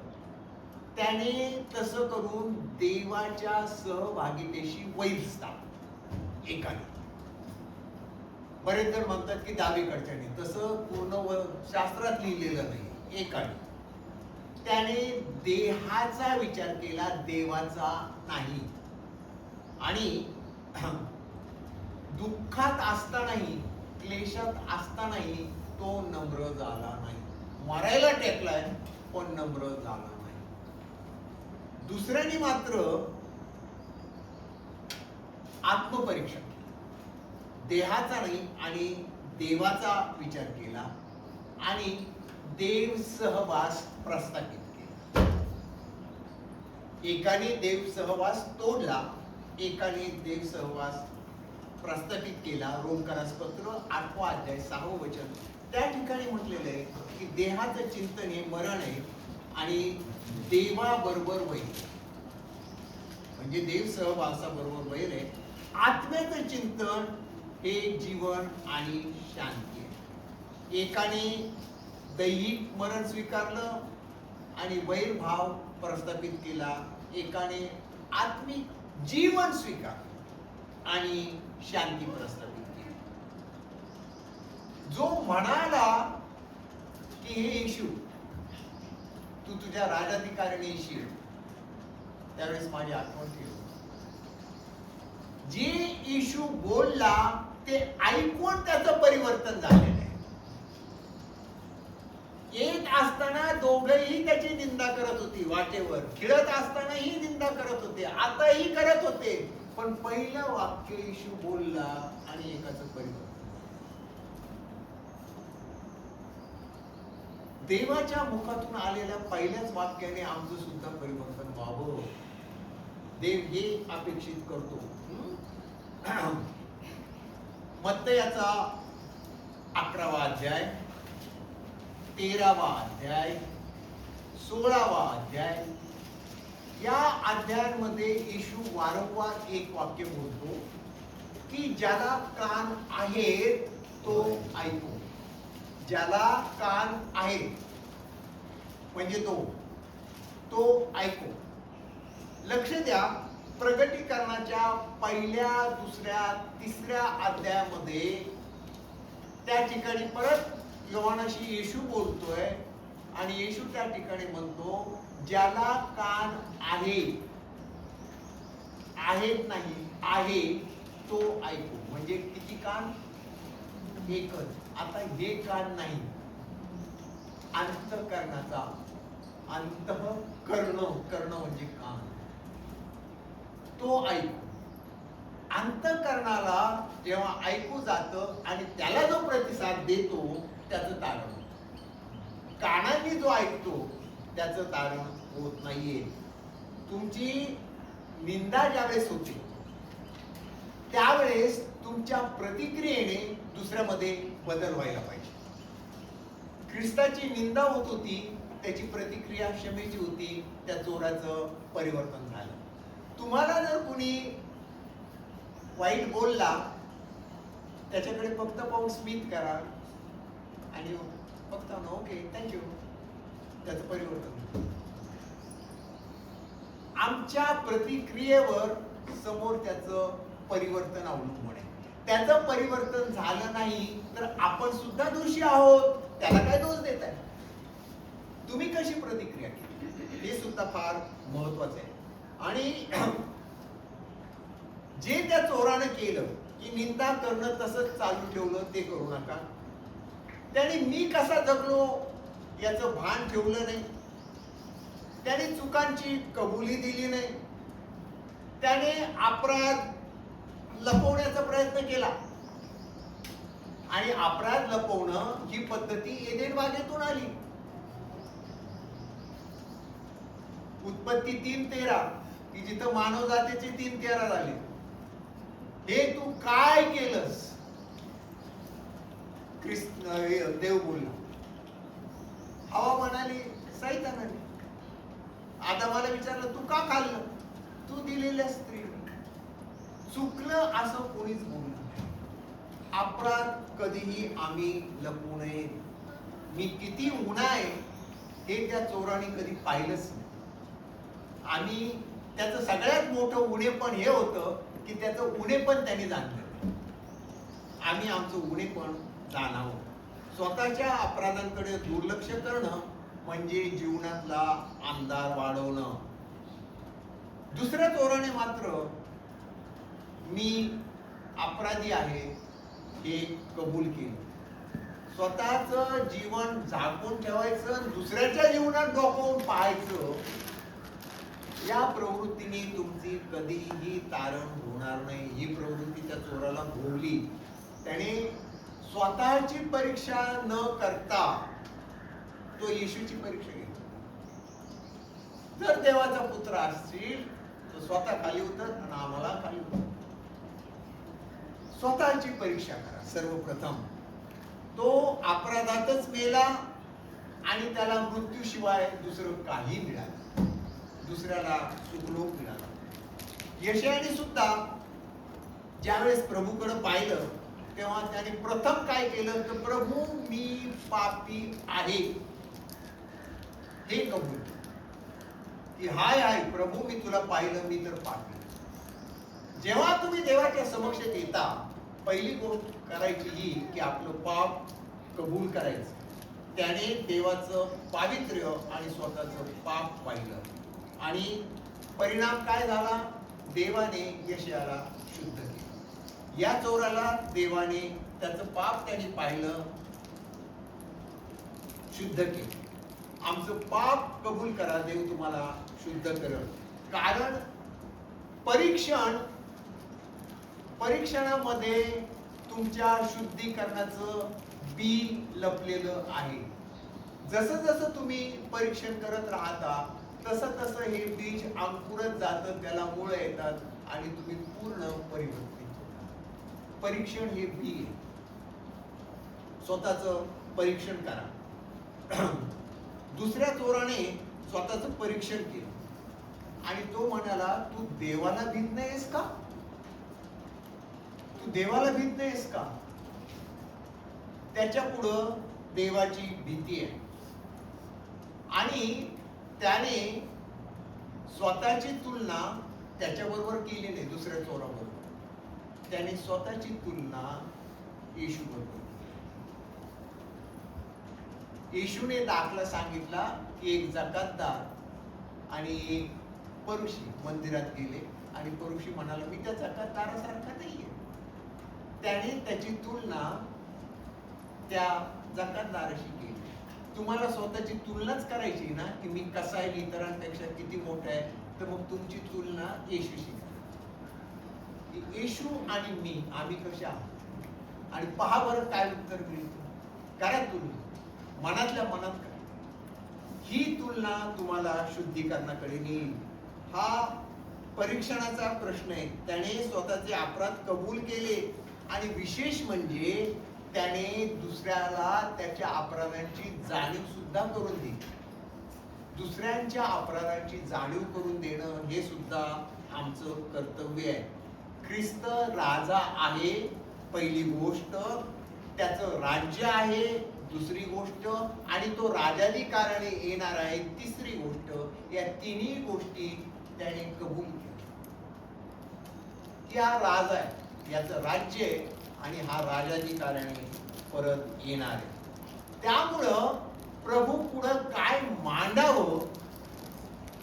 Speaker 2: त्याने तसं करून देवाच्या सहभागितेशी वैर स्थापला. एकाने, बरेच जण म्हणतात की डावीकडच्याने, तसं पूर्ण शास्त्रात लिहिलेलं नाही. एकाने त्याने देहाचा विचार केला, देवाचा नाही. आणि दुःखात असतानाही, क्लेशात असतानाही तो नम्र झाला नाही. मरायला टेकलाय पण नम्र झाला नाही. दुसऱ्याने मात्र आत्मपरीक्षण केलं, देहाचा नाही आणि देवाचा विचार केला आणि देव सहवास प्रस्थापित केला. एकाने देव सहवास तोडला, एकाने देव सहवास प्रस्थापित केला. रोमकारास पत्र 8 अध्याय 6 वचन, त्या ठिकाणी म्हटलेलं आहे की देहाचं चिंतन हे मरण आहे आणि देवाबरोबर वैर, म्हणजे देव सहवासाबरोबर वैर आहे. आत्म्याचं चिंतन हे जीवन आणि शांती आहे. एकाने दैहिक मरण स्वीकारलं आणि वैरभाव प्रस्थापित केला. एकाने आत्मिक जीवन स्वीकारलं आणि शांती प्रस्थापित केली. जो म्हणाला की हे येशू, तू तुझ्या राजाधिकाऱ्याने येशील, त्यावेळेस माझी आठवण ठेव. जे येशू बोलला ते ऐकून त्याचं परिवर्तन झालेलं आहे. येत असताना दोघेही त्याची निंदा करत होती, वाटेवर खेळत असतानाही निंदा करत होते, आताही करत होते. पण पहिलं वाक्य येशू बोलला आणि एकाचं परिवर्तन. देवाच्या मुखातून आलेल्या पहिल्याच वाक्याने आमचं सुद्धा परिवर्तन व्हावं, देव हे अपेक्षित करतो. मत्तयाचा 11वा अध्याय, 13वा अध्याय, 16वा अध्याय, या अध्यायांमध्ये येशू वारंवार एक वाक्य बोलतो की ज्याला कान आहेत तो ऐकू. ज्याला कान आहेत म्हणजे तो ऐकू. लक्ष द्या, प्रगटीकरणाच्या पहिल्या, दुसऱ्या, तिसऱ्या अध्यायामध्ये त्या ठिकाणी परत योहानाशी येशू बोलतोय आणि येशू त्या ठिकाणी म्हणतो ज्याला कान आहेत नाही, आहे तो ऐकू. म्हणजे किती कान? एकच. आता हे कान नाही, अंतःकरणाचा, कर्ण म्हणजे कान, तो ऐकू. अंतःकरणाला जेव्हा ऐकू जातं आणि त्याला जो प्रतिसाद देतो त्याचं तारण, कानांनी जो ऐकतो त्याचं तारण होत नाहीये. तुमची निंदा ज्यावेळेस होते त्यावेळेस तुमच्या प्रतिक्रियेने दुसऱ्यामध्ये बदल व्हायला पाहिजे. ख्रिस्ताची निंदा होत होती, त्याची प्रतिक्रिया क्षमेची होती, त्या चोराचं परिवर्तन झालं. तुम्हाला जर कुणी वाईट बोलला, त्याच्याकडे फक्त पाहून स्मित करा आणि फक्त ओके थँक्यू, त्याचं परिवर्तन. आमच्या प्रतिक्रियेवर समोर त्याचं परिवर्तन अवलंबून आहे. त्याचं परिवर्तन झालं नाही तर आपण सुद्धा दोषी आहोत. त्याला काय दोष देताय? तुम्ही कशी प्रतिक्रिया केली हे सुद्धा फार महत्वाचं आहे. आणि जे त्या चोरानं केलं की निंदा करणं तसंच चालू ठेवलं, ते करू नका. त्याने मी कसा जगलो याचं भान ठेवलं नाही, त्याने चुकांची कबुली दिली नाही, त्याने अपराध लपवण्याचा प्रयत्न केला. आणि अपराध लपवणं ही पद्धती एदेन बागेतून आली. उत्पत्ती 3:13 की जिथं मानव जातीचे 3:13 झाले. हे तू काय केलंस? देव बोलला. हवा म्हणाली सैतानाने. आदामाला विचारलं तू का खाल्लं? तू दिलेल्या स्त्रीने. चुकलं असं कोणीच बोललं नाही. अपराध कधीही आम्ही लपवू नये. मी किती उणा आहे हे त्या चोराने कधी पाहिलंच नाही. आणि त्याचं सगळ्यात मोठं उणे पण हे होतं की त्याचं उणे पण त्यांनी जाणलं. आम्ही आमचं उणे पण जाणावं. स्वतःच्या अपराधांकडे दुर्लक्ष करणं म्हणजे जीवनातला अंधार वाढवणं. दुसऱ्या चोराने मात्र मी अपराधी आहे हे कबूल केलं. स्वतःच जीवन झाकून ठेवायचं, दुसऱ्याच्या जीवनात डोकावून पाहायचं, या प्रवृत्तीने तुमची कधीही तारण होणार नाही. ही प्रवृत्ती त्या चोराला भोवली. त्याने स्वतःची परीक्षा न करता तो येशूची परीक्षा घेतली. जर देवाचा पुत्र असशील तर स्वतः खाली उतर आणि आम्हाला खाली उतर. स्वतःची परीक्षा करा. सर्वप्रथम तो अपराधातच मेला आणि त्याला मृत्यूशिवाय दुसरं काही मिळालं. दुसऱ्याला सुखलोक मिळाला. यशायाने सुद्धा ज्यावेळेस प्रभूकडे पाहिलं तेव्हा त्याने प्रथम काय केलं तर प्रभू मी पापी आहे हे कबूल की हाय प्रभू मी तुला पाहिलं मी तर पापी. जेव्हा तुम्ही देवाच्या समक्ष येता पहिली गोष्ट करायची ही की आपलं पाप कबूल करायचं. त्याने देवाचं पावित्र्य आणि स्वतःचं पाप पाहिलं आणि परिणाम काय झाला? देवाने यशायाला शुद्ध केलं. या चोराला देवाने त्याचं पाप त्याने पाहिलं, शुद्ध केलं. आमचं पाप कबूल करा, देव तुम्हाला शुद्ध करेल. कारण परीक्षणामध्ये तुमच्या शुद्धीकरणाचं बी लपलेलं आहे. जसं जसं तुम्ही परीक्षण करत राहता तसं तसं हे बीज अंकुरत जातं, त्याला मुळं येतात आणि तुम्ही पूर्ण परिवर्तित होता. परीक्षण हे बी आहे. स्वतःचं परीक्षण करा. दुसऱ्या चोराने स्वतःचं परीक्षण केलं आणि तो म्हणाला तू देवाला भीत नाहीस का? तू देवाला भीत नाहीस का? त्याच्या पुढं देवाची भीती आहे आणि त्याने स्वतःची तुलना त्याच्याबरोबर केली नाही. दुसऱ्या चोराबरोबर त्याने स्वतःची तुलना येशू बरोबर. येशूने दाखला सांगितला की एक जकातदार आणि एक परुषी मंदिरात गेले आणि परुषी म्हणाला मी त्या जकातदारासारखा नाहीये. त्याने त्याची तुलना त्या जकातदाराशी केली. तुम्हाला स्वतःची तुलनाच करायची ना की मी कसा आहे इतरांपेक्षा किती मोठा आहे, तर मग तुमची तुलना येशूशी करा. येशू आणि मी आम्ही कसे आहोत आणि पहा बरं काय उत्तर मिळतं. करा तुलना मनातल्या मनात करा. ही तुलना तुम्हाला शुद्धीकरणाकडे नेईल. हा परीक्षणाचा प्रश्न आहे. त्याने स्वतःचे अपराध कबूल केले आणि विशेष म्हणजे त्याने दुसऱ्याला त्याच्या अपराधांची जाणीव सुद्धा करून दिली. दुसऱ्यांच्या अपराधांची जाणीव करून देणं हे सुद्धा आमचं कर्तव्य आहे. ख्रिस्त राजा आहे पहिली गोष्ट, त्याचं राज्य आहे दुसरी गोष्ट, आणि तो राजाधिकाराने येणार आहे तिसरी गोष्ट. या तिन्ही गोष्टी त्याने कबूल केल्या. हा राजा आहे, याचं राज्य आहे आणि हा राजाधिकाराने परत येणार आहे. त्यामुळं प्रभू पुढं काय मांडावं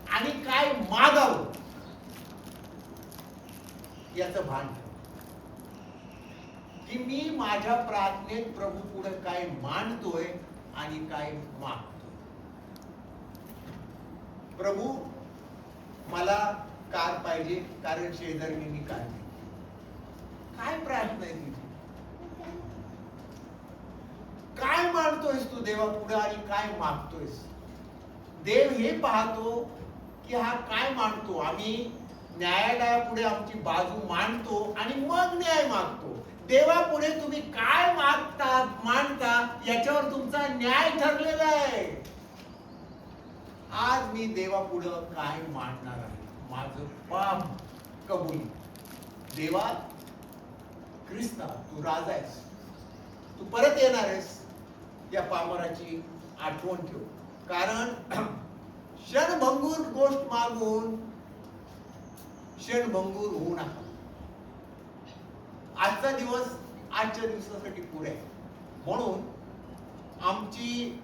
Speaker 2: आणि काय मागावं याचं भान ठेव. की मी माझ्या प्रार्थनेत प्रभू पुढे काय मांडतोय आणि काय मागतोय. प्रभू मला कार पाहिजे कारण शेजारी मी कार घेतली. काय प्रार्थना आहे तुझी? काय मानतोयस तू देवा पुढे आणि काय मागतोयस? देव हे पाहतो की हा काय मानतो. आम्ही न्यायालयापुढे आमची बाजू मांडतो आणि मग न्याय मागतो. देवापुढे तुम्ही काय मागता मांडता याच्यावर तुमचा न्याय ठरलेला आहे. आज मी देवापुढं काय मांडणार आहे? माझं पाप कबूल. देवा, ख्रिस्ता तू राजा आहेस, तू परत येणार आहेस, या पामराची आठवण ठेव. कारण क्षणभंगूर गोष्ट मागून क्षणभंगूर होऊ नका. आजचा दिवस आजच्या दिवसासाठी पुरे आहे. म्हणून आमची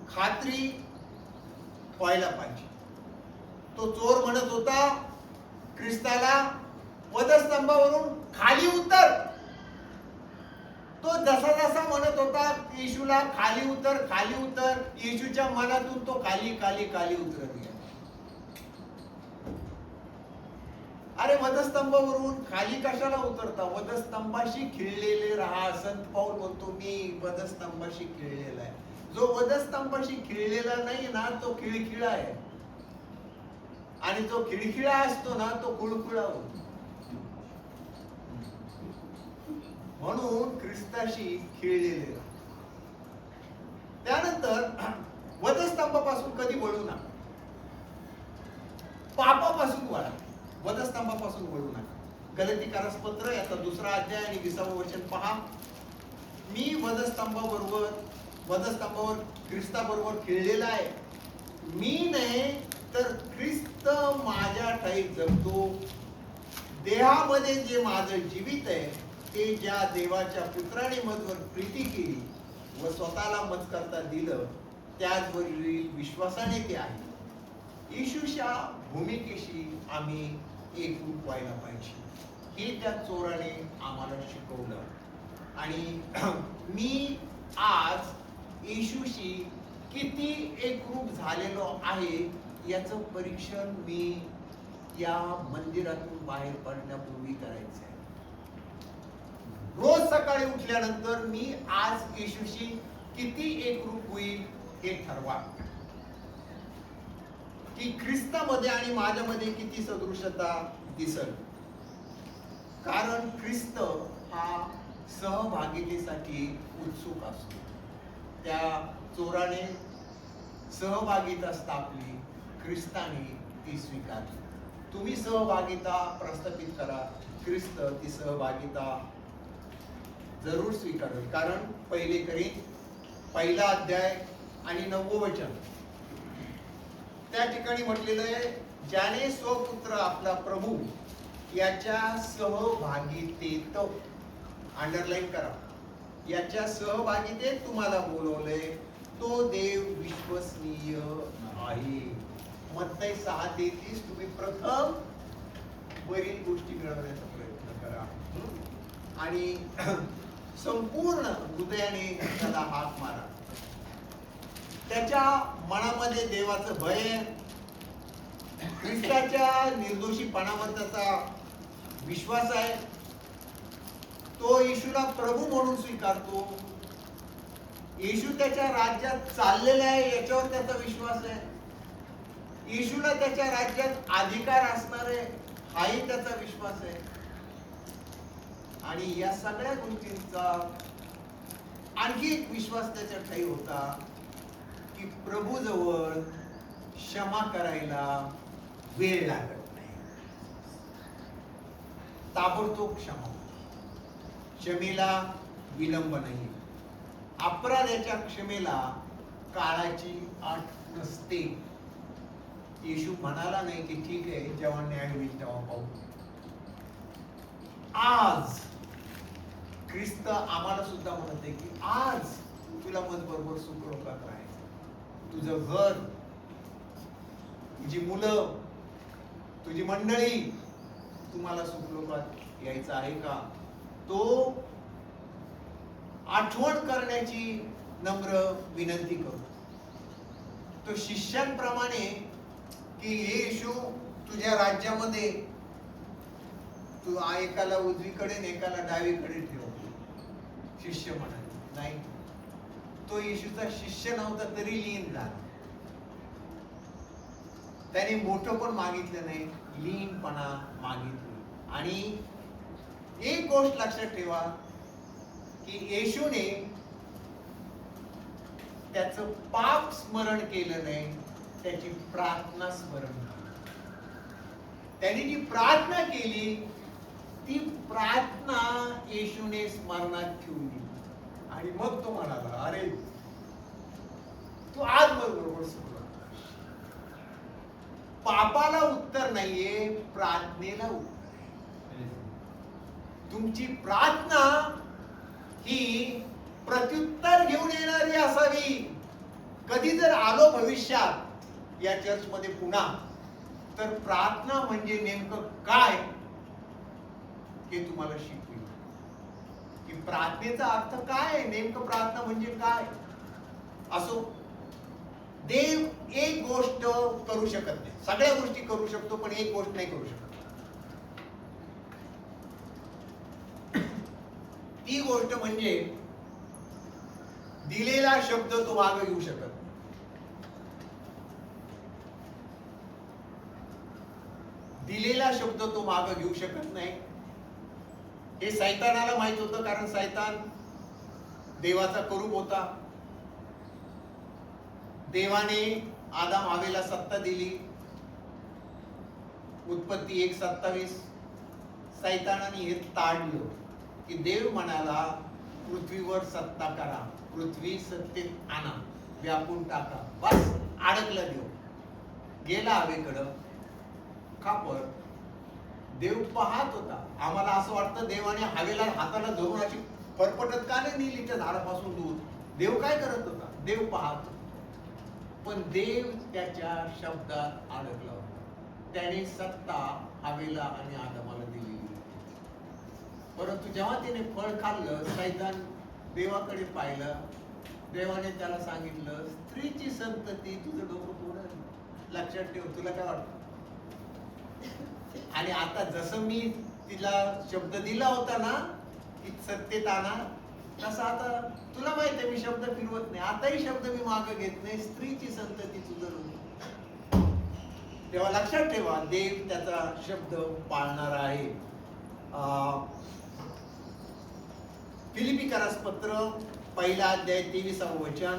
Speaker 2: खात्री व्हायला पाहिजे. तो चोर म्हणत होता ख्रिस्ताला, वधस्तंभावरून खाली उतर. तो जसा जसा म्हणत होता येशूला खाली उतर खाली उतर, येशूच्या मनातून तो खाली खाली खाली उतरत गेला. अरे वधस्तंभावरून खाली कशाला उतरता? वधस्तंभाशी खिळलेले राहा. संत पाऊल म्हणतो मी वधस्तंभाशी खिळलेला आहे. जो वधस्तंभाशी खिळलेला नाही ना तो खिळखिळा आहे, आणि जो खिळखिळा असतो ना तो खुळखुळा होतो. म्हणून ख्रिस्ताशी खिळलेले राहा. त्यानंतर वधस्तंभापासून कधी वळू नका. पापापासून वळा, वधस्तंभापासून वळू नका. गलातीकारास पत्र याचा 2 अध्याय आणि 20 वचन पहा. मी वधस्तंभावर ख्रिस्ताबरोबर खिळलेला आहे. मी नाही तर ख्रिस्त माझ्या ठाई जगतो. देहामध्ये जे माझं जीवित आहे ते ज्या देवाच्या पुत्राने मजवर प्रीती केली व स्वतःला मज करता दिलं त्याचवरील विश्वासाने ते आहे. येशूच्या भूमिकेशी आम्ही एकरूप व्हायला पाहिजे. हे त्या चोराने आम्हाला शिकवलं. आणि मी आज येशूशी किती एकरूप झालेलो आहे याचं परीक्षण मी या मंदिरातून बाहेर पडण्यापूर्वी करायचं आहे. रोज सकाळी उठल्यानंतर मी आज येशूशी किती एकरूप होईल हे ठरवा. की ख्रिस्तामध्ये आणि माझ्यामध्ये किती सदृशता दिसल. कारण ख्रिस्त हा सहभागितेसाठी उत्सुक असतो. त्या चोराने सहभागिता स्थापली, ख्रिस्ताने ती स्वीकारली. तुम्ही सहभागिता प्रस्थापित करा, ख्रिस्त ती सहभागिता जरूर स्वीकारेल. कारण 1 कोरिन्थ 1 अध्याय आणि 9 वचन त्या ठिकाणी म्हटलेलं आहे, ज्याने स्वपुत्र आपला प्रभू याच्या सहभागितेत, अंडरलाईन करा, याच्या सहभागितेत तुम्हाला बोलवलंय तो देव विश्वसनीय आहे. मत्ती 6:33 तुम्ही प्रथम वरील गोष्टी मिळवण्याचा प्रयत्न करा आणि संपूर्ण हृदयाने त्याला हाक मारा. त्याच्या मनामध्ये देवाचं भय, ख्रिस्ताच्या निर्दोषीपणावर त्याचा विश्वास आहे. तो येशूला प्रभू म्हणून स्वीकारतो. येशू त्याच्या राज्यात चाललेला आहे याच्यावर त्याचा विश्वास आहे. येशूला त्याच्या राज्यात अधिकार असणार आहे हाही त्याचा विश्वास आहे. आणि या सगळ्या गोष्टींचा आणखी एक विश्वास त्याच्या ठाई होता की प्रभू जवळ क्षमा करायला वेळ लागत नाही. ताबडतोब क्षमा, क्षमेला विलंब नाही. अपराधाच्या क्षमेला काळाची अट नसते. येशू म्हणाला नाही की ठीक आहे जेव्हा न्याय होईल तेव्हा पाहू. आज ख्रिस्त आम्हाला सुद्धा म्हणते की आज तुला मज बरोबर सुखरूपात राहायचं. तुझं घर, तुझी मुलं, तुझी मंडळी, तुम्हाला सुखरूपात यायचं आहे का? तो आठवण करण्याची नम्र विनंती करतो. तो शिष्यांप्रमाणे की येशू तुझ्या राज्यामध्ये तू एकाला उजवीकडे आणि एकाला डावीकडे ठेव. शिष्य म्हणाले नाही, तो येशूचा शिष्य नव्हता तरी लीन झाला. त्याने मोठं पण मागितलं नाही, लीनपणा मागितलं. आणि एक गोष्ट लक्षात ठेवा की येशूने त्याचं पाप स्मरण केलं नाही, त्याची प्रार्थना स्मरण केली. त्याने जी प्रार्थना केली ती प्रार्थना येशूने स्मरणात ठेवली. आणि मग तो म्हणाला, अरे तू आज बरोबर सुरू. पापाला उत्तर नाहीये, प्रार्थनेला उत्तर आहे. तुमची प्रार्थना ही प्रत्युत्तर घेऊन येणारी असावी. कधी जर आलो भविष्यात या चर्च मध्ये पुन्हा, तर प्रार्थना म्हणजे नेमकं काय हे तुम्हाला शिकवेल. की प्रार्थनेचा अर्थ काय आहे, नेमकं प्रार्थना म्हणजे काय. असो, देव एक गोष्ट करू शकत नाही, सगळ्या गोष्टी करू शकतो पण एक गोष्ट नाही करू शकत. ती गोष्ट म्हणजे दिलेला शब्द तो मागे घेऊ शकत नाही. दिलेला शब्द तो मागे घेऊ शकत नाही. हे सैतानाला माहित होतं, कारण सैतान देवाचा करूप होता. देवाने आदाम हवेला सत्ता दिली. उत्पत्ती 1:27. सैतानाने हे ताडलं की देव म्हणाला पृथ्वीवर सत्ता करा, पृथ्वी सत्तेत आणा, व्यापून टाका. बस अडकला देव, गेला हवेकडं. खापर देव पाहत होता. आम्हाला असं वाटतं देवाने हवेला हाताला धरून अशी फरफटत का नाही नेली त्या झाडापासून दूर. देव काय करत होता, देव पाहत होता. पण देव त्याच्या शब्दात अडकला होता. त्याने सत्ता हवेला आणि आदमाला दिलेली. परंतु जेव्हा त्याने फळ खाल्लं, सैतान देवाकडे पाहिलं. देवाने त्याला सांगितलं, स्त्रीची संतती तुझं डोकं पुढं. लक्षात ठेव, तुला काय वाटतं. आणि आता जसं मी तिला शब्द दिला होता ना की सत्तेत आणा, तसं आता तुला माहिती आहे मी शब्द फिरवत नाही. आताही शब्द मी मागे घेत नाही, स्त्रीची संतती तुझं. तेव्हा लक्षात ठेवा, देव त्याचा शब्द पाळणार आहे. फिलिपिकरास पत्र 1:23 वचन,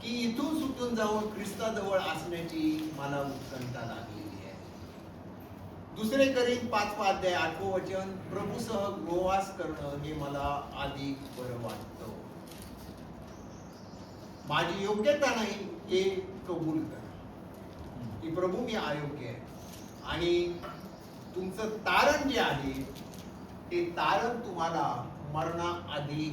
Speaker 2: की इथून सुटून जाऊन ख्रिस्ताजवळ असण्याची मला उत्कंठा लागलेली आहे. 2 करीन 5:8 वचन, प्रभूसह गोवास करणं हे मला अधिक बरं वाटतं. माझी योग्यता नाही हे कबूल करा की प्रभू मी अयोग्य आहे. आणि तुमचं तारण जे आहे ते तारण तुम्हाला मरणाआधी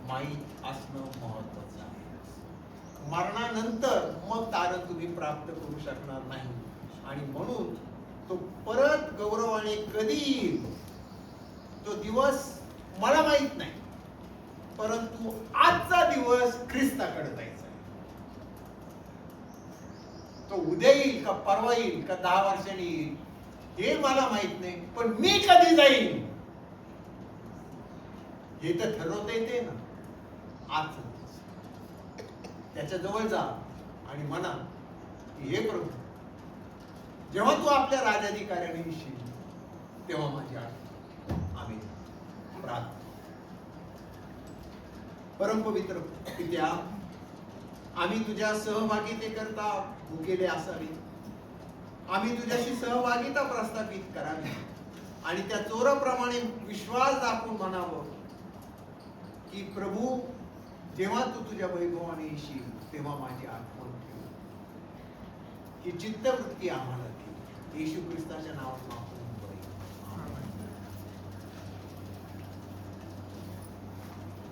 Speaker 2: माहीत असणं महत्वाचं आहे. मरणानंतर मग तारण तुम्ही प्राप्त करू शकणार नाही. आणि म्हणून तो परत गौरवाने कधी येईल तो दिवस मला माहित नाही, परंतु आजचा दिवस ख्रिस्ताकडे जायचा आहे. तो उद्या येईल का परवा येईल का 10 वर्षांनी येईल हे मला माहित नाही, पण मी कधी जाईल हे तर ठरवता येते ना. आज त्याच्या जवळ जा आणि म्हणा की हे प्रभू, जेव्हा तू आपल्या राजाधिकाऱ्याने येशील तेव्हा माझी आठवण. आम्ही प्रार्थना. परमपवित्र पित्या, आम्ही तुझ्या सहभागितेकरता भुकेले असावे. आम्ही तुझ्याशी सहभागिता प्रस्थापित करावी आणि त्या चोराप्रमाणे विश्वास दाखवून म्हणावं की प्रभू, जेव्हा तू तुझ्या वैभवाने येशील तेव्हा माझी आठवण ठेव. ही चित्तवृत्ती आम्हाला दे. येशू ख्रिस्ताच्या नावात मागतो.